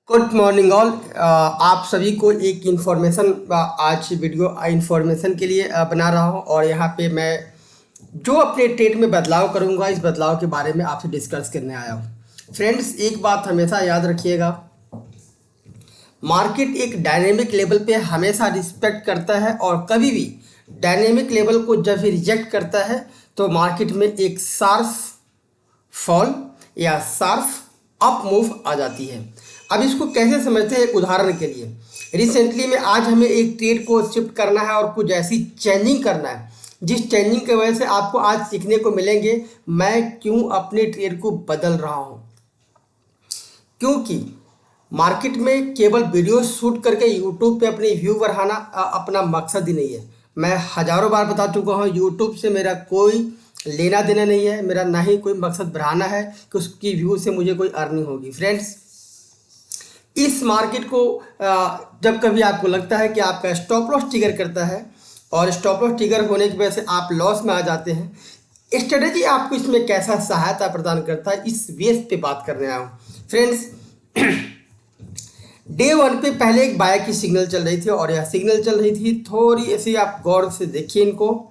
Good morning all. आप सभी को एक इन्फॉर्मेशन आज वीडियो इन्फॉर्मेशन के लिए बना रहा हूं और यहाँ पे मैं जो अपने ट्रेड में बदलाव करूँगा इस बदलाव के बारे में आपसे डिस्कस करने आया हूँ। फ्रेंड्स, एक बात हमेशा याद रखिएगा, मार्केट एक डायनेमिक लेवल पे हमेशा रिस्पेक्ट करता है और कभी भी डायनेमिक लेवल को जब भी रिजेक्ट करता है तो मार्केट में एक शार्प फॉल या शार्प अप मूव आ जाती है। अब इसको कैसे समझते हैं, एक उदाहरण के लिए रिसेंटली में आज हमें एक ट्रेड को शिफ्ट करना है और कुछ ऐसी चेंजिंग करना है जिस चेंजिंग की वजह से आपको आज सीखने को मिलेंगे मैं क्यों अपने ट्रेड को बदल रहा हूँ। क्योंकि मार्केट में केवल वीडियो शूट करके यूट्यूब पे अपने व्यू बढ़ाना अपना मकसद ही नहीं है। मैं हज़ारों बार बता चुका हूँ, यूट्यूब से मेरा कोई लेना देना नहीं है, मेरा ना ही कोई मकसद बढ़ाना है कि उसकी व्यू से मुझे कोई अर्निंग होगी। फ्रेंड्स, इस मार्केट को जब कभी आपको लगता है कि आपका स्टॉप लॉस ट्रिगर करता है और स्टॉप लॉस ट्रिगर होने की वजह से आप लॉस में आ जाते हैं, स्ट्रेटेजी आपको इसमें कैसा सहायता प्रदान करता है इस बेस पे बात करने आया हूँ। फ्रेंड्स, डे वन पे पहले एक बाय की सिग्नल चल रही थी और यह सिग्नल चल रही थी थोड़ी ऐसी, आप गौर से देखिए इनको।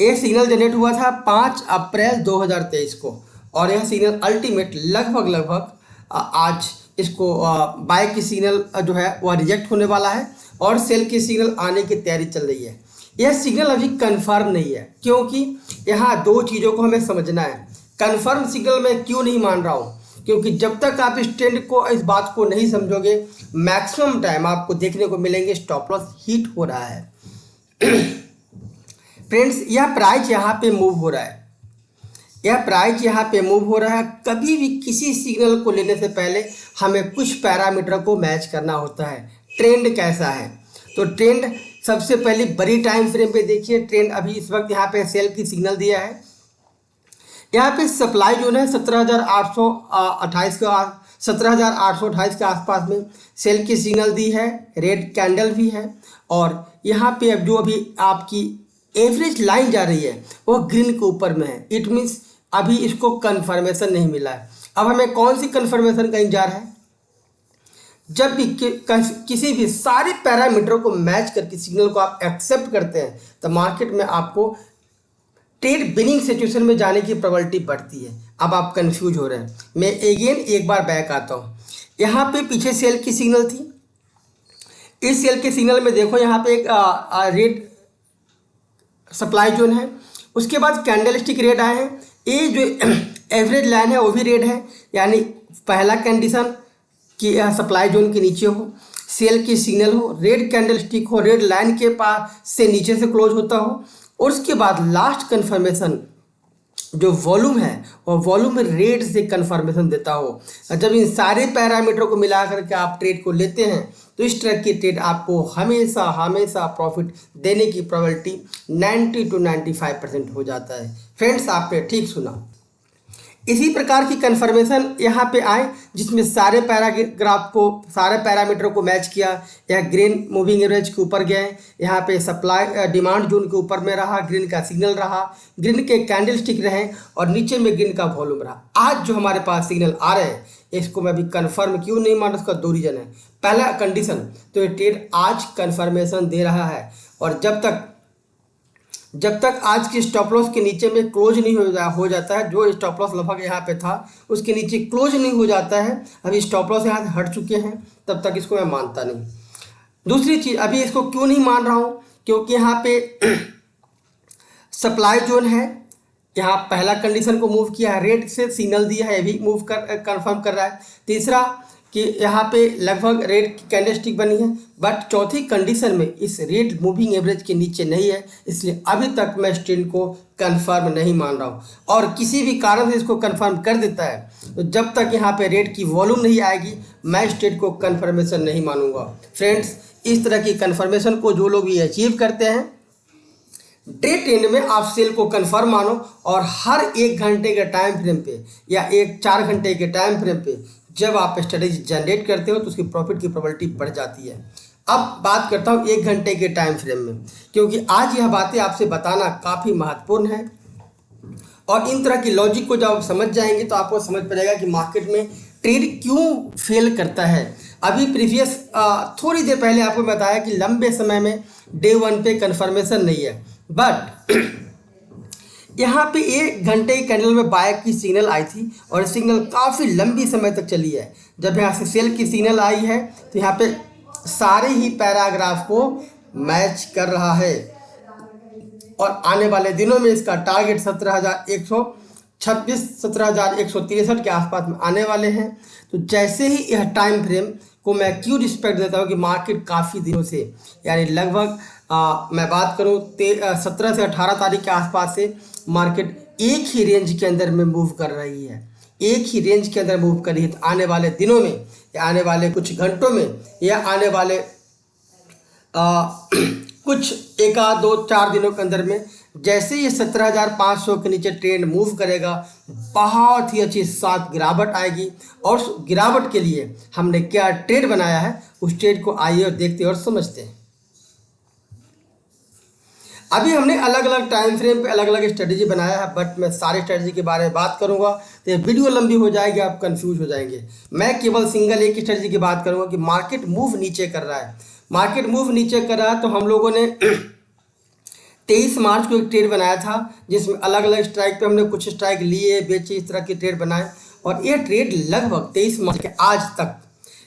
ये सिग्नल जनरेट हुआ था 5 अप्रैल 2023 को और यह सिग्नल अल्टीमेट लगभग आज इसको बाय की सिग्नल जो है वह रिजेक्ट होने वाला है और सेल की सिग्नल आने की तैयारी चल रही है। यह सिग्नल अभी कंफर्म नहीं है क्योंकि यहाँ दो चीज़ों को हमें समझना है। कंफर्म सिग्नल मैं क्यों नहीं मान रहा हूँ, क्योंकि जब तक आप इस ट्रेंड को, इस बात को नहीं समझोगे, मैक्सिमम टाइम आपको देखने को मिलेंगे स्टॉप लॉस हिट हो रहा है। फ्रेंड्स, यह प्राइस यहाँ पे मूव हो रहा है, यह प्राइस यहाँ पे मूव हो रहा है। कभी भी किसी सिग्नल को लेने से पहले हमें कुछ पैरामीटर को मैच करना होता है। ट्रेंड कैसा है, तो ट्रेंड सबसे पहले बड़ी टाइम फ्रेम पे देखिए। ट्रेंड अभी इस वक्त यहाँ पे सेल की सिग्नल दिया है, यहाँ पे सप्लाई जो है 17,828 के आसपास में सेल की सिग्नल दी है, रेड कैंडल भी है और यहाँ पे अब जो अभी आपकी एवरेज लाइन जा रही है वो ग्रीन के ऊपर में है। इट मीन्स अभी इसको कंफर्मेशन नहीं मिला है। अब हमें कौन सी कंफर्मेशन का इंतजार है, जब भी किसी भी सारे पैरामीटर को मैच करके सिग्नल को आप एक्सेप्ट करते हैं तो मार्केट में आपको ट्रेड विनिंग सिचुएशन में जाने की प्रोबेबिलिटी बढ़ती है। अब आप कंफ्यूज हो रहे हैं, मैं एक बार बैक आता हूँ। यहाँ पे पीछे सेल की सिग्नल थी, इस सेल के सिग्नल में देखो यहाँ पे एक रेड सप्लाई जोन है, उसके बाद कैंडल स्टिक रेड आए हैं। ये जो एवरेज लाइन है वो भी रेड है, यानी पहला कंडीशन कि सप्लाई जोन के नीचे हो, सेल की सिग्नल हो, रेड कैंडल स्टिक हो, रेड लाइन के पास से नीचे से क्लोज होता हो और उसके बाद लास्ट कंफर्मेशन जो वॉल्यूम है वो वॉल्यूम रेट से कंफर्मेशन देता हो। जब इन सारे पैरामीटर को मिला करके आप ट्रेड को लेते हैं तो इस तरह की ट्रेड आपको हमेशा प्रॉफिट देने की प्रोबेबिलिटी 90 to 95% हो जाता है। फ्रेंड्स, आपने ठीक सुना। इसी प्रकार की कंफर्मेशन यहाँ पे आए जिसमें सारे पैराग्राफ को, सारे पैरामीटर को मैच किया। यह ग्रीन मूविंग एवरेज के ऊपर गए, यहाँ पे सप्लाई डिमांड जोन के ऊपर में रहा, ग्रीन का सिग्नल रहा, ग्रीन के कैंडल स्टिक रहे और नीचे में ग्रीन का वॉल्यूम रहा। आज जो हमारे पास सिग्नल आ रहे हैं इसको मैं अभी कंफर्म क्यों नहीं मान रहा, उसका दो रीजन है। पहला कंडीशन, तो ये ट्रेड आज कंफर्मेशन दे रहा है और जब तक आज की स्टॉप लॉस के नीचे में क्लोज नहीं हो जाता है, जो स्टॉप लॉस लगभग यहाँ पे था उसके नीचे क्लोज नहीं हो जाता है, अभी स्टॉप लॉस यहाँ से हट चुके हैं, तब तक इसको मैं मानता नहीं। दूसरी चीज़, अभी इसको क्यों नहीं मान रहा हूँ, क्योंकि यहाँ पे सप्लाई जोन है, यहाँ पहला कंडीशन को मूव किया है, रेड से सिग्नल दिया है, ये भी मूव कर कंफर्म कर रहा है। तीसरा कि यहाँ पे लगभग रेड की कैंडल स्टिक बनी है, बट चौथी कंडीशन में इस रेड मूविंग एवरेज के नीचे नहीं है, इसलिए अभी तक मैं इस ट्रेंड को कंफर्म नहीं मान रहा हूँ। और किसी भी कारण से इसको कंफर्म कर देता है तो जब तक यहाँ पे रेड की वॉल्यूम नहीं आएगी मैं इस ट्रेंड को कंफर्मेशन नहीं मानूंगा। फ्रेंड्स, इस तरह की कंफर्मेशन को जो लोग भी अचीव करते हैं, डे ट्रेंड में आप सेल को कंफर्म मानो और हर 1 घंटे के टाइम फ्रेम पे या 4 घंटे के टाइम फ्रेम पे जब आप स्ट्रेटेजी जनरेट करते हो तो उसकी प्रॉफिट की प्रोबेबिलिटी बढ़ जाती है। अब बात करता हूँ 1 घंटे के टाइम फ्रेम में, क्योंकि आज यह बातें आपसे बताना काफ़ी महत्वपूर्ण है और इन तरह की लॉजिक को जब आप समझ जाएंगे तो आपको समझ पड़ेगा कि मार्केट में ट्रेड क्यों फेल करता है। अभी प्रीवियस थोड़ी देर पहले आपको बताया कि लंबे समय में डे 1 पे कन्फर्मेशन नहीं है, बट यहाँ पे 1 घंटे की कैंडल में बाय की सिग्नल आई थी और सिग्नल काफ़ी लंबी समय तक चली है। जब यहाँ से सेल की सिग्नल आई है तो यहाँ पे सारे ही पैराग्राफ को मैच कर रहा है और आने वाले दिनों में इसका टारगेट 17,126 17,163 के आसपास में आने वाले हैं। तो जैसे ही यह टाइम फ्रेम को मैं क्यों रिस्पेक्ट देता हूँ कि मार्केट काफ़ी दिनों से, यानी लगभग मैं बात करूँ 17 से 18 तारीख के आसपास से मार्केट एक ही रेंज के अंदर में मूव कर रही है, एक ही रेंज के अंदर मूव कर रही है। तो आने वाले दिनों में या आने वाले कुछ घंटों में या आने वाले कुछ 1 आध 2 4 दिनों के अंदर में जैसे ये 17,500 के नीचे ट्रेंड मूव करेगा, बहुत ही अच्छी साथ गिरावट आएगी। और उस गिरावट के लिए हमने क्या ट्रेड बनाया है, उस ट्रेड को आइए और देखते और समझते हैं। अभी हमने अलग अलग टाइम फ्रेम पे अलग अलग स्ट्रेटजी बनाया है, बट मैं सारे स्ट्रेटजी के बारे में बात करूंगा तो ये वीडियो लंबी हो जाएगी, आप कंफ्यूज हो जाएंगे। मैं केवल सिंगल एक स्ट्रेटजी की बात करूंगा कि मार्केट मूव नीचे कर रहा है। मार्केट मूव नीचे कर रहा है तो हम लोगों ने 23 मार्च को एक ट्रेड बनाया था जिसमें अलग अलग स्ट्राइक पे हमने कुछ स्ट्राइक लिए बेचे, इस तरह की ट्रेड बनाए। और ये ट्रेड लगभग 23 मार्च के आज तक,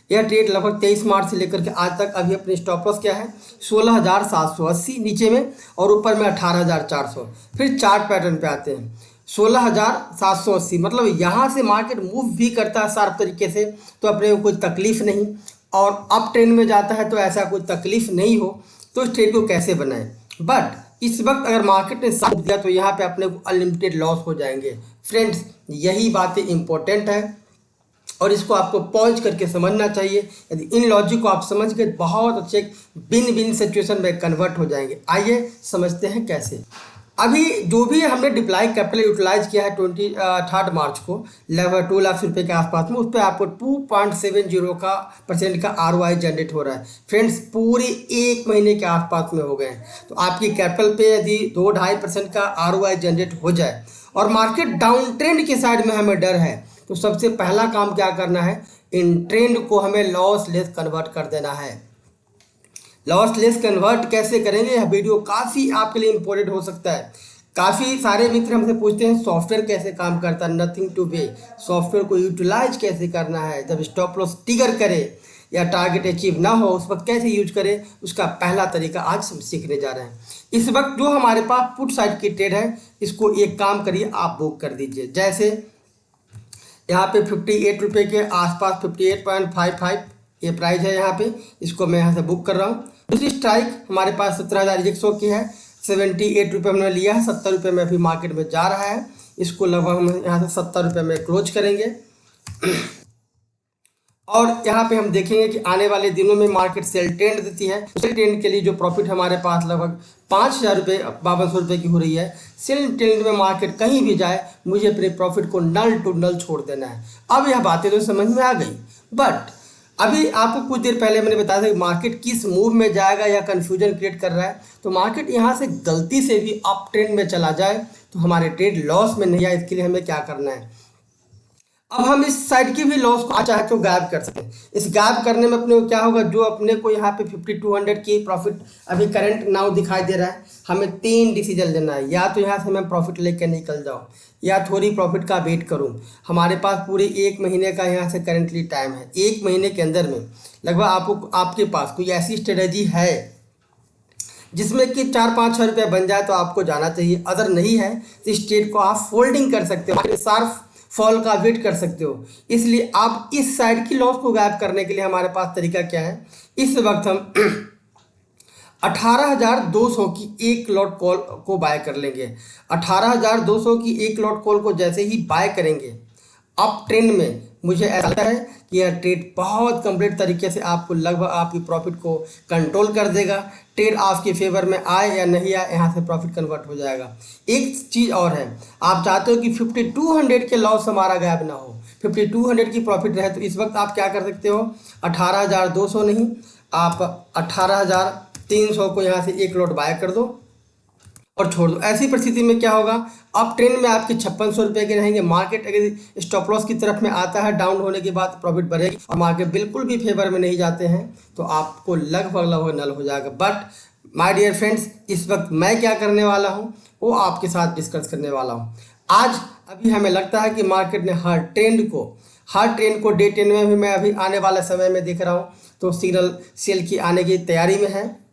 यह ट्रेड लगभग 23 मार्च से लेकर के आज तक अभी अपनी स्टॉप लॉस क्या है 16,780 नीचे में और ऊपर में 18,400। फिर चार्ट पैटर्न पे आते हैं 16,780, मतलब यहाँ से मार्केट मूव भी करता है शार्प तरीके से तो अपने को कोई तकलीफ नहीं, और अप ट्रेंड में जाता है तो ऐसा कोई तकलीफ नहीं हो। तो इस ट्रेड को कैसे बनाएं, बट इस वक्त अगर मार्केट ने साथ दिया तो यहाँ पे अपने को अनलिमिटेड लॉस हो जाएंगे। फ्रेंड्स, यही बातें इंपॉर्टेंट है और इसको आपको पॉज करके समझना चाहिए। यदि इन लॉजिक को आप समझ गए बहुत अच्छे बिन बिन सिचुएशन में कन्वर्ट हो जाएंगे। आइए समझते हैं कैसे। अभी जो भी हमने डिप्लाई कैपिटल यूटिलाइज किया है 23 मार्च को लगभग 2 लाख रुपए के आसपास में, उस पर आपको 2.70% का ROI जनरेट हो रहा है। फ्रेंड्स, पूरे 1 महीने के आसपास में हो गए हैं। तो आपकी कैपिटल पे यदि 2-2.5% का ROI जनरेट हो जाए और मार्केट डाउन ट्रेंड के साइड में हमें डर है तो सबसे पहला काम क्या करना है, इन ट्रेंड को हमें लॉस लेस कन्वर्ट कर देना है। लॉस लेस कन्वर्ट कैसे करेंगे, यह वीडियो काफ़ी आपके लिए इंपॉर्टेंट हो सकता है। काफ़ी सारे मित्र हमसे पूछते हैं सॉफ्टवेयर कैसे काम करता है, नथिंग टू वे, सॉफ्टवेयर को यूटिलाइज कैसे करना है, जब स्टॉप लॉस ट्रिगर करे या टारगेट अचीव ना हो उस वक्त कैसे यूज करें, उसका पहला तरीका आज हम सीखने जा रहे हैं। इस वक्त जो हमारे पास पुट साइड की ट्रेड है इसको एक काम करिए, आप बुक कर दीजिए। जैसे यहाँ पे 58 रुपये के आसपास 58.55 ये प्राइस है यहाँ पे, इसको मैं यहाँ से बुक कर रहा हूँ। दूसरी स्ट्राइक हमारे पास 17,100 की है, 78 रुपये हमने लिया है, 70 रुपये में अभी मार्केट में जा रहा है। इसको लगभग हम यहाँ से 70 रुपये में क्लोज करेंगे और यहाँ पे हम देखेंगे कि आने वाले दिनों में मार्केट सेल ट्रेंड देती है। सेल ट्रेंड के लिए जो प्रॉफिट हमारे पास लगभग 5,000 रुपये 5,200 रुपये की हो रही है। सेल ट्रेंड में मार्केट कहीं भी जाए मुझे अपने प्रॉफिट को नल टू नल छोड़ देना है। अब यह बातें तो समझ में आ गई, बट अभी आपको कुछ देर पहले मैंने बताया था कि मार्केट किस मूव में जाएगा या कन्फ्यूजन क्रिएट कर रहा है। तो मार्केट यहाँ से गलती से भी अप ट्रेंड में चला जाए तो हमारे ट्रेड लॉस में नहीं आए, इसके लिए हमें क्या करना है। अब हम इस साइड की भी लॉस को चाहे तो गायब कर सकते हैं। इस गायब करने में अपने को क्या होगा, जो अपने को यहाँ पे 5200 की प्रॉफिट अभी करंट नाउ दिखाई दे रहा है, हमें 3 डिसीजन लेना है। या तो यहाँ से मैं प्रॉफिट लेकर निकल जाऊँ या थोड़ी प्रॉफिट का वेट करूँ। हमारे पास पूरे 1 महीने का यहाँ से करेंटली टाइम है। 1 महीने के अंदर में लगभग आपके पास कोई ऐसी स्ट्रेटजी है जिसमें कि 4-5 रुपये बन जाए तो आपको जाना चाहिए। अगर नहीं है तो इस ट्रेड को आप फोल्डिंग कर सकते हो, शार्प फॉल का वेट कर सकते हो। इसलिए आप इस साइड की लॉस को गायब करने के लिए हमारे पास तरीका क्या है, इस वक्त हम 18,200 की एक लॉट कॉल को बाय कर लेंगे। 18,200 की एक लॉट कॉल को जैसे ही बाय करेंगे अप ट्रेंड में, मुझे ऐसा लगता है कि यह ट्रेड बहुत कंप्लीट तरीके से आपको लगभग आपकी प्रॉफिट को कंट्रोल कर देगा। ट्रेड आपके फेवर में आए या नहीं आए, यहाँ से प्रॉफिट कन्वर्ट हो जाएगा। एक चीज़ और है, आप चाहते हो कि 5200 के लॉस हमारा गायब ना हो, 5200 की प्रॉफिट रहे, तो इस वक्त आप क्या कर सकते हो, 18,200 नहीं, आप 18,300 को यहाँ से एक लॉट बाय कर दो और छोड़ दो। ऐसी परिस्थिति में क्या होगा, अप ट्रेंड में आपके 5600 रुपये के रहेंगे। मार्केट अगर स्टॉप लॉस की तरफ में आता है डाउन होने के बाद प्रॉफिट बढ़ेगी, और मार्केट बिल्कुल भी फेवर में नहीं जाते हैं तो आपको लगभग लगभग नल हो जाएगा। बट माय डियर फ्रेंड्स, इस वक्त मैं क्या करने वाला हूँ वो आपके साथ डिस्कस करने वाला हूँ। आज अभी हमें लगता है कि मार्केट ने हर ट्रेंड को डे 10 में भी मैं अभी आने वाले समय में देख रहा हूँ, तो सिग्नल सेल की आने की तैयारी में है।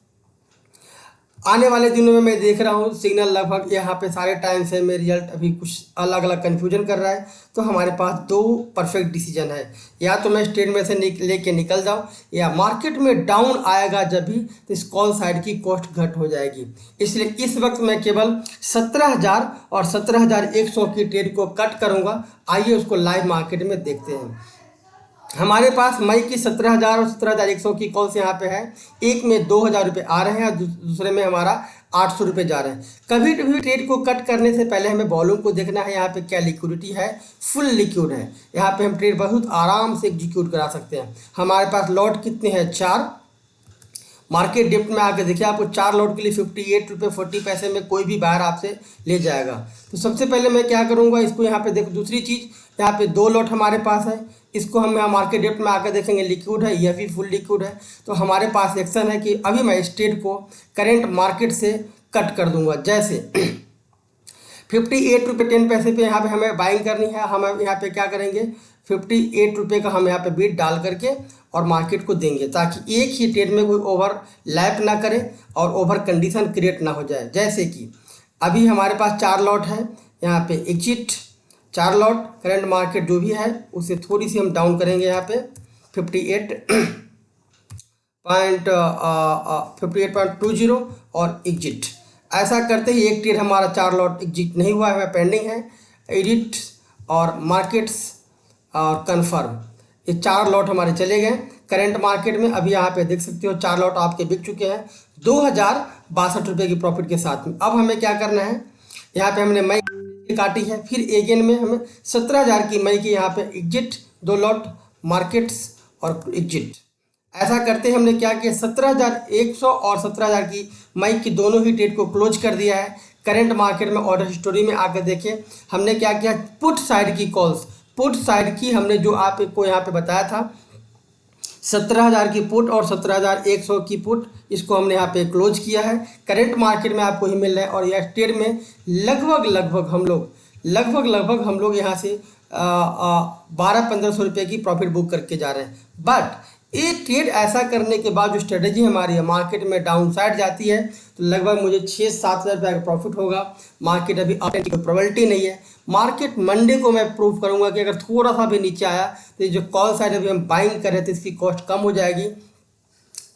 आने वाले दिनों में मैं देख रहा हूँ सिग्नल लगभग यहाँ पे सारे टाइम से में रिजल्ट अभी कुछ अलग अलग कन्फ्यूजन कर रहा है। तो हमारे पास दो परफेक्ट डिसीजन है, या तो मैं ट्रेड में से लेके निकल जाऊँ, या मार्केट में डाउन आएगा जब भी तो इस कॉल साइड की कॉस्ट घट हो जाएगी। इसलिए इस वक्त मैं केवल 17,000 और 17,100 की ट्रेड को कट करूँगा। आइए उसको लाइव मार्केट में देखते हैं। हमारे पास मई की 17,000 और 17,100 की कॉल्स यहाँ पे है। एक में 2,000 रुपये आ रहे हैं और दूसरे में हमारा 800 रुपये जा रहे हैं। कभी भी ट्रेड को कट करने से पहले हमें वॉल्यूम को देखना है, यहाँ पे क्या लिक्विडिटी है, फुल लिक्विड है। यहाँ पे हम ट्रेड बहुत आराम से एग्जीक्यूट करा सकते हैं। हमारे पास लॉट कितने हैं, 4। मार्केट डिप्ट में आके देखिए, आपको 4 लॉट के लिए 58 रुपये 40 पैसे में कोई भी बाहर आपसे ले जाएगा। तो सबसे पहले मैं क्या करूँगा, इसको यहाँ पे देखो। दूसरी चीज़, यहाँ पे 2 लॉट हमारे पास है, इसको हम यहाँ मार्केट डिप्ट में आकर देखेंगे, लिक्विड है, यह भी फुल लिक्विड है। तो हमारे पास एक्शन है कि अभी मैं इस ट्रेड को करेंट मार्केट से कट कर दूंगा। जैसे 58 रुपये 10 पैसे पे यहाँ पे हमें बाइंग करनी है। हम यहाँ पे क्या करेंगे, 58 रुपये का हम यहाँ पे बीट डाल करके और मार्केट को देंगे, ताकि एक ही ट्रेड में कोई ओवर लैप ना करे और ओवर कंडीशन क्रिएट ना हो जाए। जैसे कि अभी हमारे पास 4 लॉट है, यहाँ पे एग्जिट 4 लॉट, करंट मार्केट जो भी है उसे थोड़ी सी हम डाउन करेंगे। यहाँ पे 58.20 और एग्जिट। ऐसा करते ही एक ट्रेड हमारा 4 लॉट एग्जिट नहीं हुआ है, पेंडिंग है। एडिट और मार्केट्स और कन्फर्म, ये 4 लॉट हमारे चले गए करंट मार्केट में। अभी यहाँ पे देख सकते हो 4 लॉट आपके बिक चुके हैं 2,062 रुपये की प्रॉफिट के साथ में। अब हमें क्या करना है, यहाँ पे हमने मई काटी है, फिर एगेन में हमें 17,000 की मई की यहाँ पे एग्जिट, 2 लॉट मार्केट्स और एग्जिट। ऐसा करते हमने क्या किया, 17,100 और 17,000 की मई की दोनों ही ट्रेड को क्लोज कर दिया है। करंट मार्केट में ऑर्डर हिस्टोरी में आकर देखें हमने क्या किया, पुट साइड की कॉल्स, पुट साइड की हमने जो आपको यहाँ पे बताया था 17,000 की पुट और 17,100 की पुट, इसको हमने यहाँ पे क्लोज किया है। करंट मार्केट में आपको ही मिल रहा है, और यह ट्रेड में लगभग हम लोग यहाँ से 1200-1500 रुपये की प्रॉफिट बुक करके जा रहे हैं। बट एक ट्रेड ऐसा करने के बाद जो स्ट्रेटजी हमारी है, मार्केट में डाउन साइड जाती है तो लगभग मुझे 6-7 हज़ार रुपये का प्रॉफिट होगा। मार्केट अभी अप की कोई प्रोबेबिलिटी नहीं है। मार्केट मंडे को मैं प्रूव करूंगा कि अगर थोड़ा सा भी नीचे आया तो ये जो कॉल साइड अभी हम बाइंग कर रहे थे इसकी कॉस्ट कम हो जाएगी,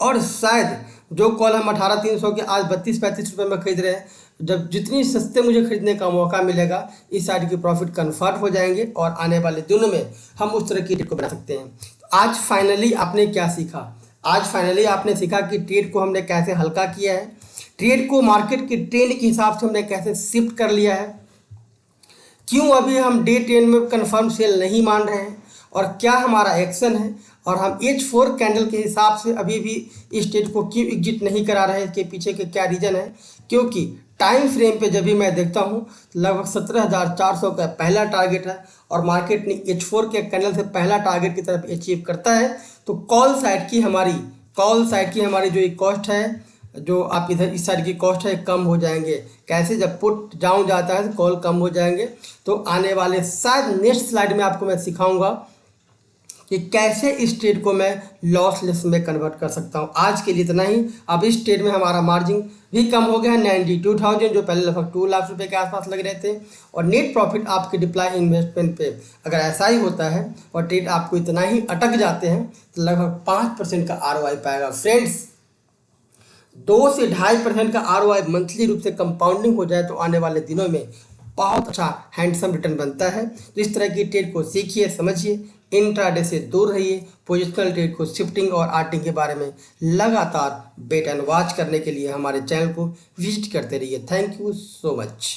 और शायद जो कॉल हम 18,300 के आज 32-35 रुपये में खरीद रहे हैं, जब जितनी सस्ते मुझे खरीदने का मौका मिलेगा इस साइड की प्रॉफिट कन्फर्म हो जाएंगे, और आने वाले दिनों में हम उस तरह की ट्रेड को बना सकते हैं। तो आज फाइनली आपने क्या सीखा, आज फाइनली आपने सीखा कि ट्रेड को हमने कैसे हल्का किया है, ट्रेड को मार्केट की ट्रेंड के हिसाब से हमने कैसे शिफ्ट कर लिया है, क्यों अभी हम डे 10 में कंफर्म सेल नहीं मान रहे हैं, और क्या हमारा एक्शन है, और हम H4 कैंडल के हिसाब से अभी भी इस ट्रेड को क्यों एग्जिट नहीं करा रहे हैं, इसके पीछे के क्या रीज़न है। क्योंकि टाइम फ्रेम पे जब भी मैं देखता हूँ लगभग 17,400 का पहला टारगेट है, और मार्केट ने H4 के कैंडल से पहला टारगेट की तरफ अचीव करता है, तो कॉल साइड की हमारी जो कॉस्ट है, जो आप इधर इस साइड की कॉस्ट है, कम हो जाएंगे। कैसे, जब पुट डाउन जाता है तो कॉल कम हो जाएंगे। तो आने वाले शायद नेक्स्ट स्लाइड में आपको मैं सिखाऊंगा कि कैसे इस ट्रेड को मैं लॉसलेस में कन्वर्ट कर सकता हूं। आज के लिए इतना ही। अब इस ट्रेड में हमारा मार्जिन भी कम हो गया है 92,000, जो पहले लगभग 2 लाख रुपए के आसपास लग रहे थे, और नेट प्रॉफिट आपके डिप्लॉय इन्वेस्टमेंट पे अगर ऐसा ही होता है और ट्रेड आपको इतना ही अटक जाते हैं तो लगभग 5% का ROI पाएगा। फ्रेंड्स, 2 से 2.5% का ROI मंथली रूप से कंपाउंडिंग हो जाए तो आने वाले दिनों में बहुत अच्छा हैंडसम रिटर्न बनता है। तो इस तरह की ट्रेड को सीखिए, समझिए, इंट्राडे से दूर रहिए। पोजिशनल ट्रेड को शिफ्टिंग और आर्टिंग के बारे में लगातार वेट एंड वॉच करने के लिए हमारे चैनल को विजिट करते रहिए। Thank you so much.